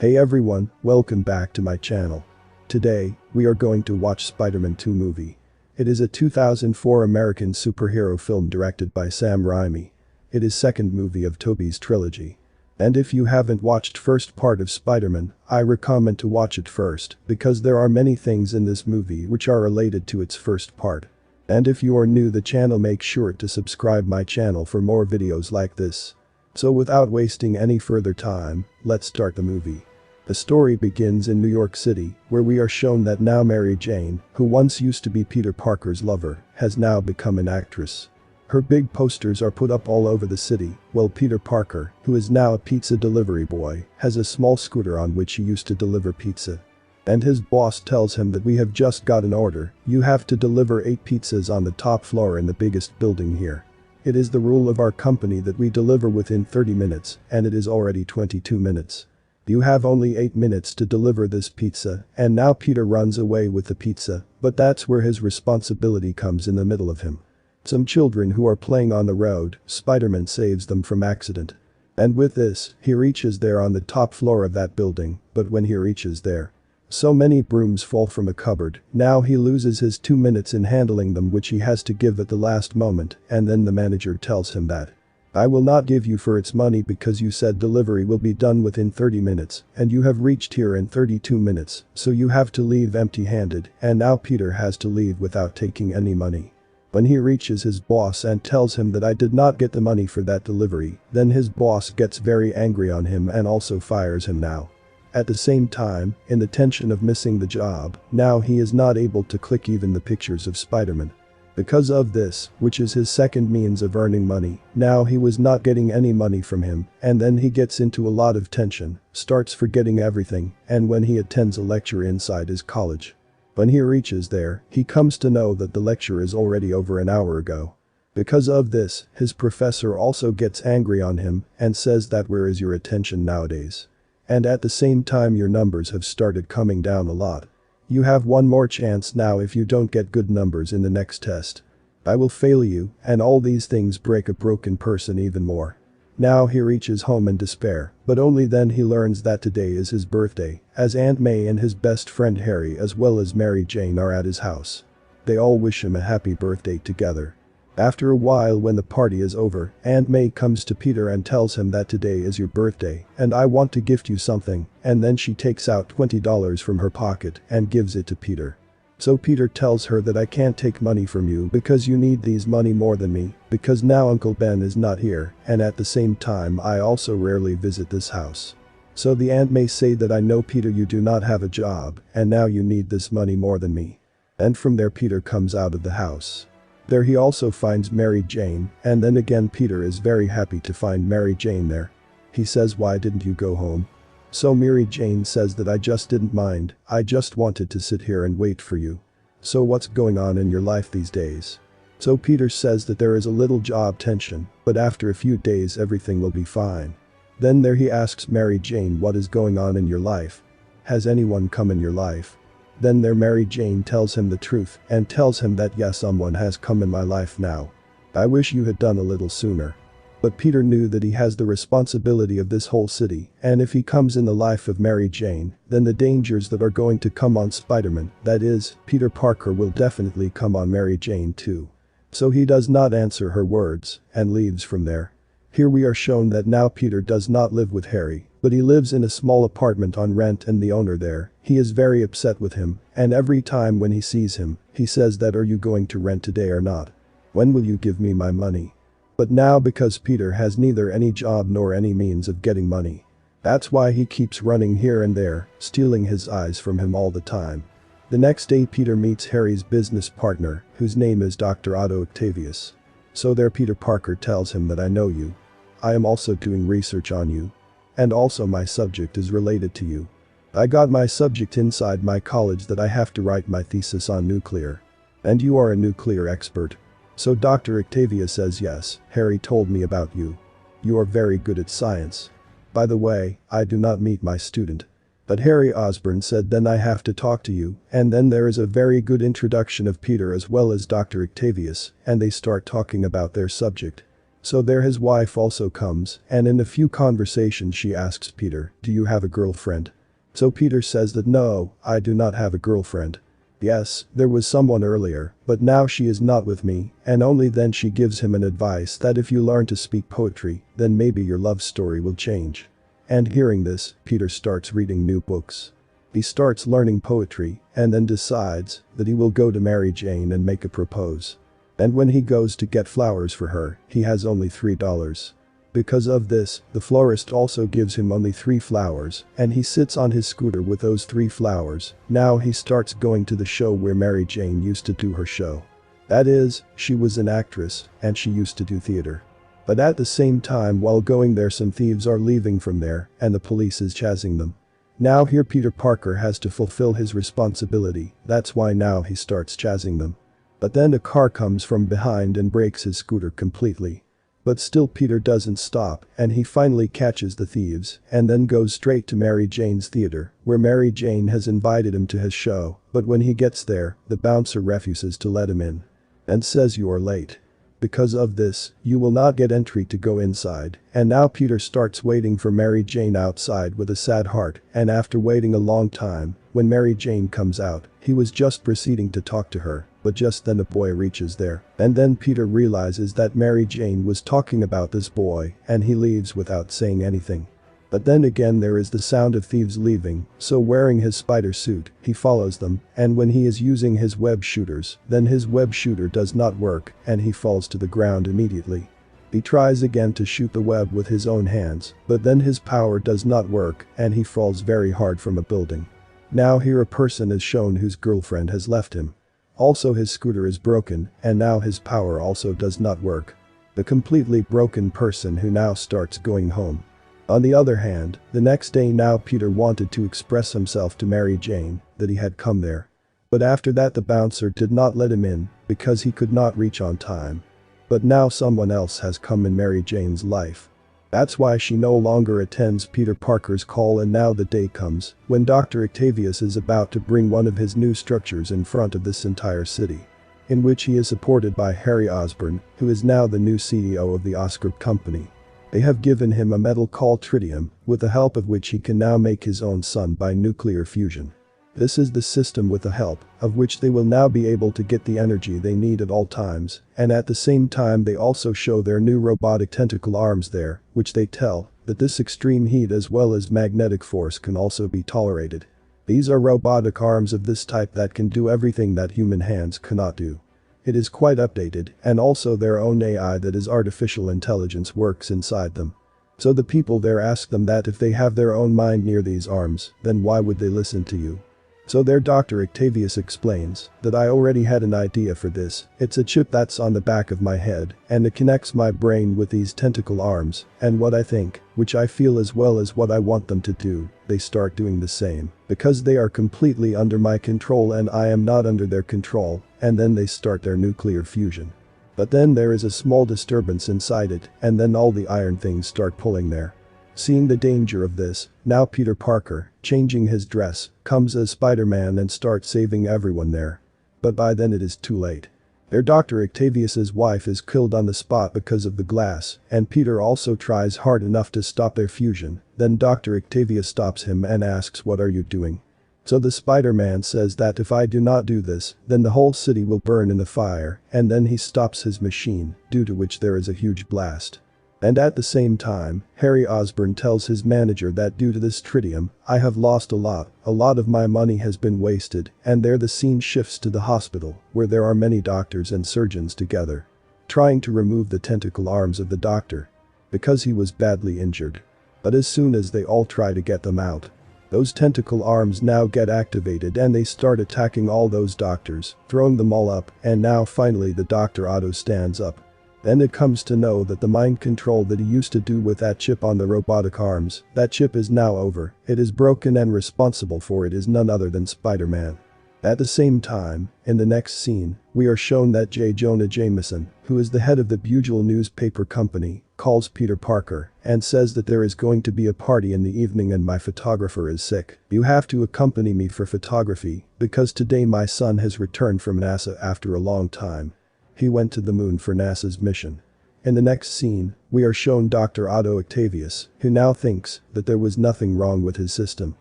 Hey everyone, welcome back to my channel. Today, we are going to watch Spider-Man 2 movie. It is a 2004 American superhero film directed by Sam Raimi. It is second movie of Tobey's trilogy. And if you haven't watched first part of Spider-Man, I recommend to watch it first because there are many things in this movie which are related to its first part. And if you are new to the channel, make sure to subscribe my channel for more videos like this. So without wasting any further time, let's start the movie. The story begins in New York City, where we are shown that now Mary Jane, who once used to be Peter Parker's lover, has now become an actress. Her big posters are put up all over the city, while Peter Parker, who is now a pizza delivery boy, has a small scooter on which he used to deliver pizza. And his boss tells him that we have just got an order, you have to deliver 8 pizzas on the top floor in the biggest building here. It is the rule of our company that we deliver within 30 minutes, and it is already 22 minutes. You have only 8 minutes to deliver this pizza, and now Peter runs away with the pizza, but that's where his responsibility comes in the middle of him. Some children who are playing on the road, Spider-Man saves them from accident. And with this, he reaches there on the top floor of that building, but when he reaches there, so many brooms fall from a cupboard, now he loses his 2 minutes in handling them, which he has to give at the last moment, and then the manager tells him that I will not give you for its money because you said delivery will be done within 30 minutes and you have reached here in 32 minutes, so you have to leave empty-handed, and now Peter has to leave without taking any money. When he reaches his boss and tells him that I did not get the money for that delivery, then his boss gets very angry on him and also fires him now. At the same time, in the tension of missing the job, now he is not able to click even the pictures of Spider-Man. Because of this, which is his second means of earning money, now he was not getting any money from him, and then he gets into a lot of tension, starts forgetting everything, and when he attends a lecture inside his college. When he reaches there, he comes to know that the lecture is already over an hour ago. Because of this, his professor also gets angry on him and says that where is your attention nowadays? And at the same time your numbers have started coming down a lot. You have one more chance now if you don't get good numbers in the next test. I will fail you, and all these things break a broken person even more. Now he reaches home in despair, but only then he learns that today is his birthday, as Aunt May and his best friend Harry as well as Mary Jane are at his house. They all wish him a happy birthday together. After a while, when the party is over, Aunt May comes to Peter and tells him that today is your birthday and I want to gift you something, and then she takes out $20 from her pocket and gives it to Peter. So Peter tells her that I can't take money from you because you need these money more than me, because now Uncle Ben is not here, and at the same time I also rarely visit this house. So the Aunt May say that I know Peter, you do not have a job and now you need this money more than me. And from there Peter comes out of the house. There he also finds Mary Jane, and then again Peter is very happy to find Mary Jane there. He says, why didn't you go home? So Mary Jane says that I just didn't mind, I just wanted to sit here and wait for you. So what's going on in your life these days? So Peter says that there is a little job tension, but after a few days everything will be fine. Then there he asks Mary Jane, what is going on in your life? Has anyone come in your life? Then there Mary Jane tells him the truth and tells him that yes, someone has come in my life now. I wish you had done a little sooner. But Peter knew that he has the responsibility of this whole city, and if he comes in the life of Mary Jane, then the dangers that are going to come on Spider-Man, that is, Peter Parker, will definitely come on Mary Jane too. So he does not answer her words and leaves from there. Here we are shown that now Peter does not live with Harry, but he lives in a small apartment on rent, and the owner there, he is very upset with him, and every time when he sees him, he says that are you going to rent today or not? When will you give me my money? But now because Peter has neither any job nor any means of getting money, that's why he keeps running here and there, stealing his eyes from him all the time. The next day Peter meets Harry's business partner, whose name is Doctor Otto Octavius. So there Peter Parker tells him that I know you. I am also doing research on you. And also my subject is related to you. I got my subject inside my college that I have to write my thesis on nuclear. And you are a nuclear expert. So Dr. Octavius says yes, Harry told me about you. You are very good at science. By the way, I do not meet my student. But Harry Osborn said then I have to talk to you, and then there is a very good introduction of Peter as well as Dr. Octavius, and they start talking about their subject. So there his wife also comes, and in a few conversations she asks Peter, "Do you have a girlfriend?" So Peter says that no, I do not have a girlfriend. Yes, there was someone earlier, but now she is not with me, and only then she gives him an advice that if you learn to speak poetry, then maybe your love story will change. And hearing this, Peter starts reading new books. He starts learning poetry, and then decides that he will go to Mary Jane and make a propose. And when he goes to get flowers for her, he has only $3. Because of this, the florist also gives him only 3 flowers, and he sits on his scooter with those 3 flowers. Now he starts going to the show where Mary Jane used to do her show. That is, she was an actress, and she used to do theater. But at the same time while going there some thieves are leaving from there, and the police is chasing them. Now here Peter Parker has to fulfill his responsibility, that's why now he starts chasing them. But then a car comes from behind and breaks his scooter completely. But still Peter doesn't stop, and he finally catches the thieves, and then goes straight to Mary Jane's theater, where Mary Jane has invited him to his show, but when he gets there, the bouncer refuses to let him in. And says you are late. Because of this, you will not get entry to go inside, and now Peter starts waiting for Mary Jane outside with a sad heart, and after waiting a long time, when Mary Jane comes out, he was just proceeding to talk to her, but just then a boy reaches there, and then Peter realizes that Mary Jane was talking about this boy, and he leaves without saying anything. But then again there is the sound of thieves leaving, so wearing his spider suit, he follows them, and when he is using his web shooters, then his web shooter does not work, and he falls to the ground immediately. He tries again to shoot the web with his own hands, but then his power does not work, and he falls very hard from a building. Now here a person is shown whose girlfriend has left him. Also his scooter is broken, and now his power also does not work. The completely broken person who now starts going home. On the other hand, the next day now Peter wanted to express himself to Mary Jane, that he had come there. But after that the bouncer did not let him in, because he could not reach on time. But now someone else has come in Mary Jane's life. That's why she no longer attends Peter Parker's call, and now the day comes, when Doctor Octavius is about to bring one of his new structures in front of this entire city. In which he is supported by Harry Osborn, who is now the new CEO of the Oscar company. They have given him a metal called tritium, with the help of which he can now make his own sun by nuclear fusion. This is the system with the help of which they will now be able to get the energy they need at all times, and at the same time they also show their new robotic tentacle arms there, which they tell that this extreme heat as well as magnetic force can also be tolerated. These are robotic arms of this type that can do everything that human hands cannot do. It is quite updated, and also their own AI, that is artificial intelligence, works inside them. So the people there ask them that if they have their own mind near these arms, then why would they listen to you? So their Dr. Octavius explains that I already had an idea for this. It's a chip that's on the back of my head, and it connects my brain with these tentacle arms, and what I think, which I feel as well as what I want them to do, they start doing the same. Because they are completely under my control and I am not under their control, and then they start their nuclear fusion. But then there is a small disturbance inside it, and then all the iron things start pulling there. Seeing the danger of this, now Peter Parker, changing his dress, comes as Spider-Man and starts saving everyone there. But by then it is too late. Their Dr. Octavius's wife is killed on the spot because of the glass, and Peter also tries hard enough to stop their fusion. Then Dr. Octavius stops him and asks, "What are you doing?" So the Spider-Man says that if I do not do this, then the whole city will burn in the fire, and then he stops his machine, due to which there is a huge blast. And at the same time, Harry Osborn tells his manager that due to this tritium, I have lost a lot of my money has been wasted, and there the scene shifts to the hospital, where there are many doctors and surgeons together. Trying to remove the tentacle arms of the doctor. Because he was badly injured. But as soon as they all try to get them out, those tentacle arms now get activated and they start attacking all those doctors, throwing them all up, and now finally the Dr. Otto stands up. Then it comes to know that the mind control that he used to do with that chip on the robotic arms, that chip is now over, it is broken, and responsible for it is none other than Spider-Man. At the same time, in the next scene, we are shown that J. Jonah Jameson, who is the head of the Bugle newspaper company, calls Peter Parker and says that there is going to be a party in the evening and my photographer is sick. You have to accompany me for photography, because today my son has returned from NASA after a long time. He went to the moon for NASA's mission. In the next scene, we are shown Dr. Otto Octavius, who now thinks that there was nothing wrong with his system.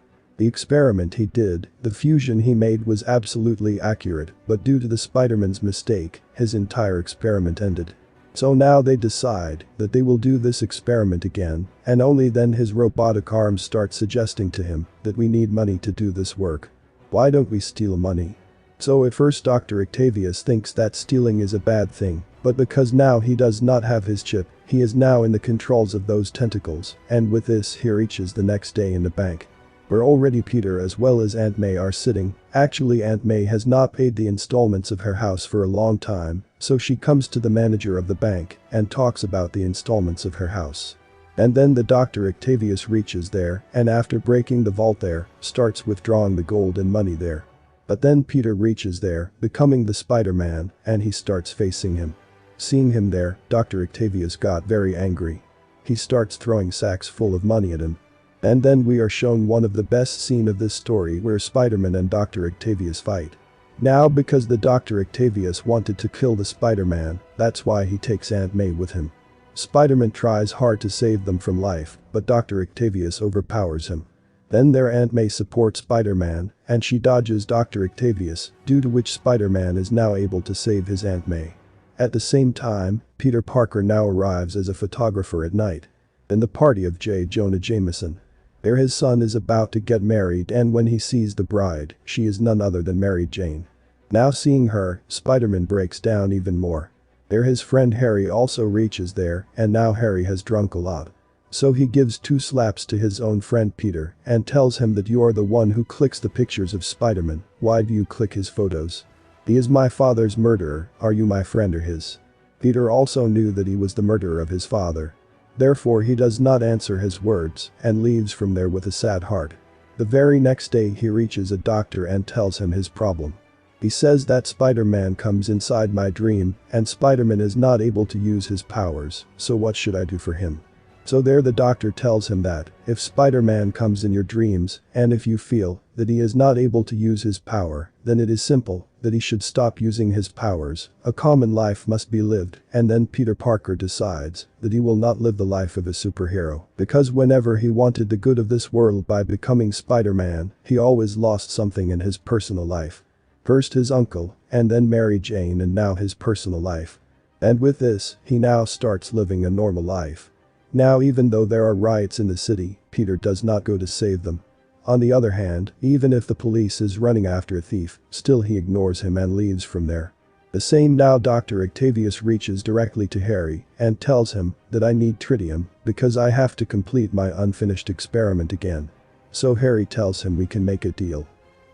The experiment he did, the fusion he made was absolutely accurate, but due to the Spider-Man's mistake, his entire experiment ended. So now they decide that they will do this experiment again, and only then his robotic arms start suggesting to him that we need money to do this work. Why don't we steal money? So at first Dr. Octavius thinks that stealing is a bad thing, but because now he does not have his chip, he is now in the controls of those tentacles, and with this he reaches the next day in the bank, where already Peter as well as Aunt May are sitting. Actually, Aunt May has not paid the installments of her house for a long time, so she comes to the manager of the bank and talks about the installments of her house. And then the Dr. Octavius reaches there and after breaking the vault there, starts withdrawing the gold and money there. But then Peter reaches there, becoming the Spider-Man, and he starts facing him. Seeing him there, Dr. Octavius got very angry. He starts throwing sacks full of money at him. And then we are shown one of the best scene of this story where Spider-Man and Dr. Octavius fight. Now because the Dr. Octavius wanted to kill the Spider-Man, that's why he takes Aunt May with him. Spider-Man tries hard to save them from life, but Dr. Octavius overpowers him. Then their Aunt May supports Spider-Man, and she dodges Dr. Octavius, due to which Spider-Man is now able to save his Aunt May. At the same time, Peter Parker now arrives as a photographer at night. In the party of J. Jonah Jameson. There his son is about to get married, and when he sees the bride, she is none other than Mary Jane. Now seeing her, Spider-Man breaks down even more. There his friend Harry also reaches there, and now Harry has drunk a lot. So he gives 2 slaps to his own friend Peter and tells him that you're the one who clicks the pictures of Spider-Man. Why do you click his photos? He is my father's murderer, are you my friend or his? Peter also knew that he was the murderer of his father. Therefore he does not answer his words and leaves from there with a sad heart. The very next day he reaches a doctor and tells him his problem. He says that Spider-Man comes inside my dream and Spider-Man is not able to use his powers, so what should I do for him? So there the doctor tells him that if Spider-Man comes in your dreams and if you feel that he is not able to use his power, then it is simple that he should stop using his powers. A common life must be lived, and then Peter Parker decides that he will not live the life of a superhero because whenever he wanted the good of this world by becoming Spider-Man, he always lost something in his personal life. First his uncle, and then Mary Jane, and now his personal life. And with this, he now starts living a normal life. Now even though there are riots in the city, Peter does not go to save them. On the other hand, even if the police is running after a thief, still he ignores him and leaves from there. The same now Dr. Octavius reaches directly to Harry and tells him that I need tritium because I have to complete my unfinished experiment again. So Harry tells him we can make a deal.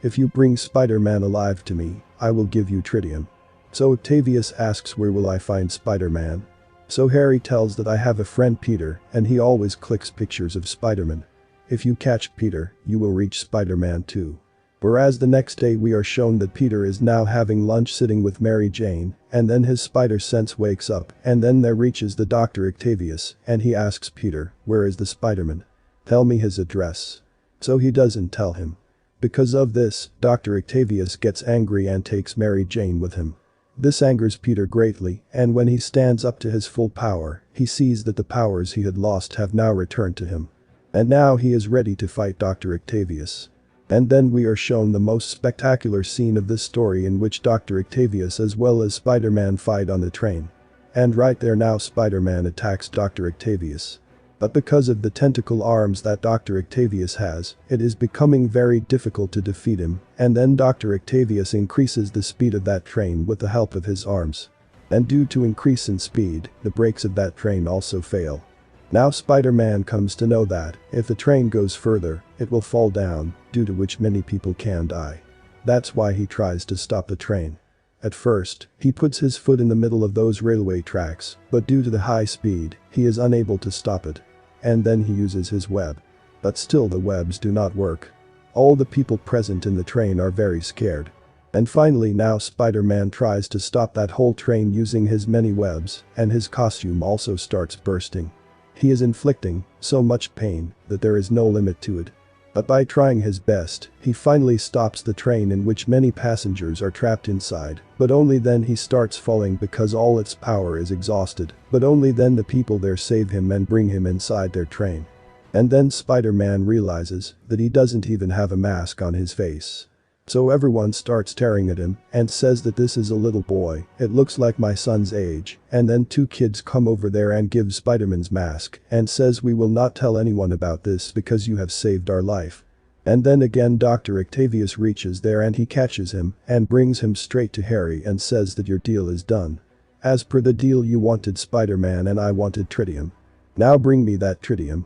If you bring Spider-Man alive to me, I will give you tritium. So Octavius asks where will I find Spider-Man? So Harry tells that I have a friend Peter and he always clicks pictures of Spider-Man. If you catch Peter, you will reach Spider-Man too. Whereas the next day we are shown that Peter is now having lunch sitting with Mary Jane, and then his spider sense wakes up, and then there reaches the Dr. Octavius, and he asks Peter, where is the Spider-Man? Tell me his address. So he doesn't tell him. Because of this, Dr. Octavius gets angry and takes Mary Jane with him. This angers Peter greatly, and when he stands up to his full power, he sees that the powers he had lost have now returned to him. And now he is ready to fight Dr. Octavius. And then we are shown the most spectacular scene of this story in which Dr. Octavius as well as Spider-Man fight on the train. And right there now Spider-Man attacks Dr. Octavius. But because of the tentacle arms that Dr. Octavius has, it is becoming very difficult to defeat him, and then Dr. Octavius increases the speed of that train with the help of his arms. And due to increase in speed, the brakes of that train also fail. Now Spider-Man comes to know that, if the train goes further, it will fall down, due to which many people can die. That's why he tries to stop the train. At first, he puts his foot in the middle of those railway tracks, but due to the high speed, he is unable to stop it. And then he uses his web. But still the webs do not work. All the people present in the train are very scared. And finally now Spider-Man tries to stop that whole train using his many webs, and his costume also starts bursting. He is inflicting so much pain that there is no limit to it. But by trying his best, he finally stops the train in which many passengers are trapped inside, but only then he starts falling because all its power is exhausted, but only then the people there save him and bring him inside their train. And then Spider-Man realizes that he doesn't even have a mask on his face. So everyone starts staring at him and says that this is a little boy, it looks like my son's age, and then two kids come over there and give Spider-Man's mask and says we will not tell anyone about this because you have saved our life. And then again Doctor Octavius reaches there and he catches him and brings him straight to Harry and says that your deal is done. As per the deal you wanted Spider-Man and I wanted tritium. Now bring me that tritium.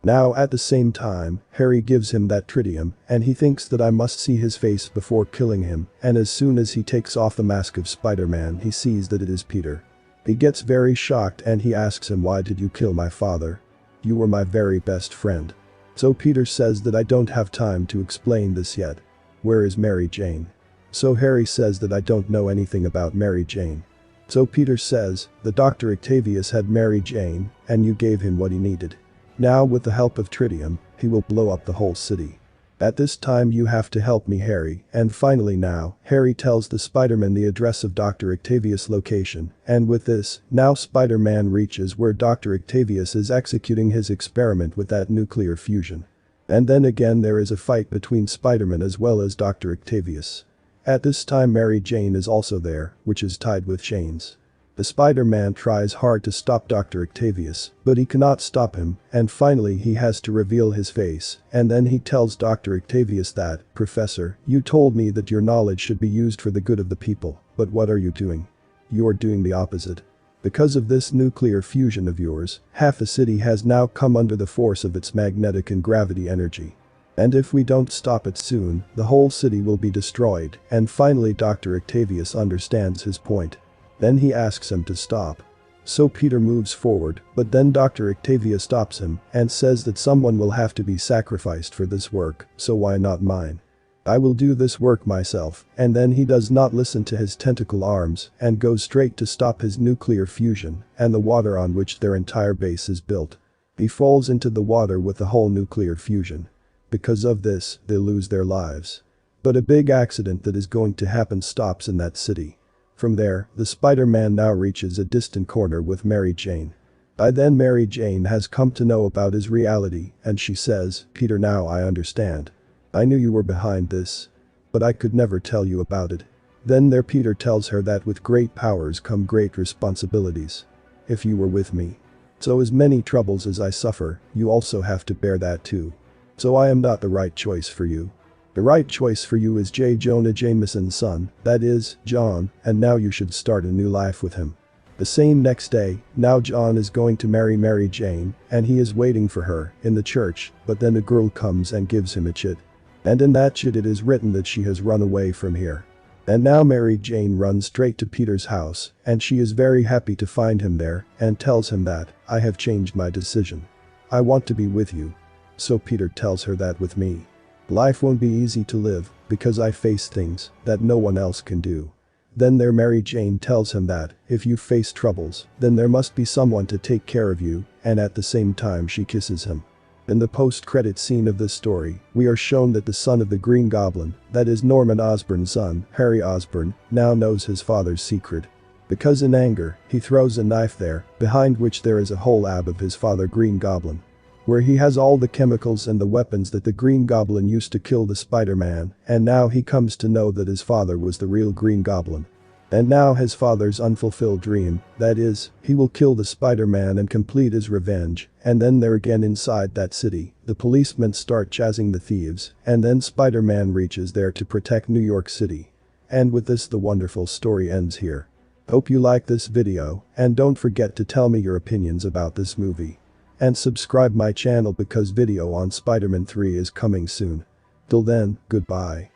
Now at the same time, Harry gives him that tritium and he thinks that I must see his face before killing him, and as soon as he takes off the mask of Spider-Man he sees that it is Peter. He gets very shocked and he asks him, why did you kill my father? You were my very best friend. So Peter says that I don't have time to explain this yet. Where is Mary Jane? So Harry says that I don't know anything about Mary Jane. So Peter says that Dr. Octavius had Mary Jane and you gave him what he needed. Now with the help of tritium, he will blow up the whole city. At this time you have to help me Harry, and finally now, Harry tells the Spider-Man the address of Dr. Octavius' location, and with this, now Spider-Man reaches where Dr. Octavius is executing his experiment with that nuclear fusion. And then again there is a fight between Spider-Man as well as Dr. Octavius. At this time Mary Jane is also there, which is tied with chains. The Spider-Man tries hard to stop Dr. Octavius, but he cannot stop him, and finally he has to reveal his face, and then he tells Dr. Octavius that, Professor, you told me that your knowledge should be used for the good of the people, but what are you doing? You're doing the opposite. Because of this nuclear fusion of yours, half the city has now come under the force of its magnetic and gravity energy. And if we don't stop it soon, the whole city will be destroyed, and finally Dr. Octavius understands his point. Then he asks him to stop. So Peter moves forward, but then Dr. Octavius stops him and says that someone will have to be sacrificed for this work, so why not mine? I will do this work myself, and then he does not listen to his tentacle arms and goes straight to stop his nuclear fusion and the water on which their entire base is built. He falls into the water with the whole nuclear fusion. Because of this, they lose their lives. But a big accident that is going to happen stops in that city. From there, the Spider-Man now reaches a distant corner with Mary Jane. By then Mary Jane has come to know about his reality and she says, Peter, now I understand. I knew you were behind this. But I could never tell you about it. Then there Peter tells her that with great powers come great responsibilities. If you were with me. So as many troubles as I suffer, you also have to bear that too. So I am not the right choice for you. The right choice for you is J. Jonah Jameson's son, that is, John, and now you should start a new life with him. The same next day, now John is going to marry Mary Jane, and he is waiting for her in the church, but then a girl comes and gives him a chit. And in that chit it is written that she has run away from here. And now Mary Jane runs straight to Peter's house, and she is very happy to find him there, and tells him that, I have changed my decision. I want to be with you. So Peter tells her that with me. Life won't be easy to live, because I face things that no one else can do. Then there Mary Jane tells him that, if you face troubles, then there must be someone to take care of you, and at the same time she kisses him. In the post-credit scene of this story, we are shown that the son of the Green Goblin, that is Norman Osborn's son, Harry Osborn, now knows his father's secret. Because in anger, he throws a knife there, behind which there is a whole lab of his father Green Goblin. Where he has all the chemicals and the weapons that the Green Goblin used to kill the Spider-Man, and now he comes to know that his father was the real Green Goblin. And now his father's unfulfilled dream, that is, he will kill the Spider-Man and complete his revenge, and then there again inside that city, the policemen start chasing the thieves, and then Spider-Man reaches there to protect New York City. And with this the wonderful story ends here. Hope you like this video, and don't forget to tell me your opinions about this movie. And subscribe my channel because video on Spider-Man 3 is coming soon. Till then, goodbye.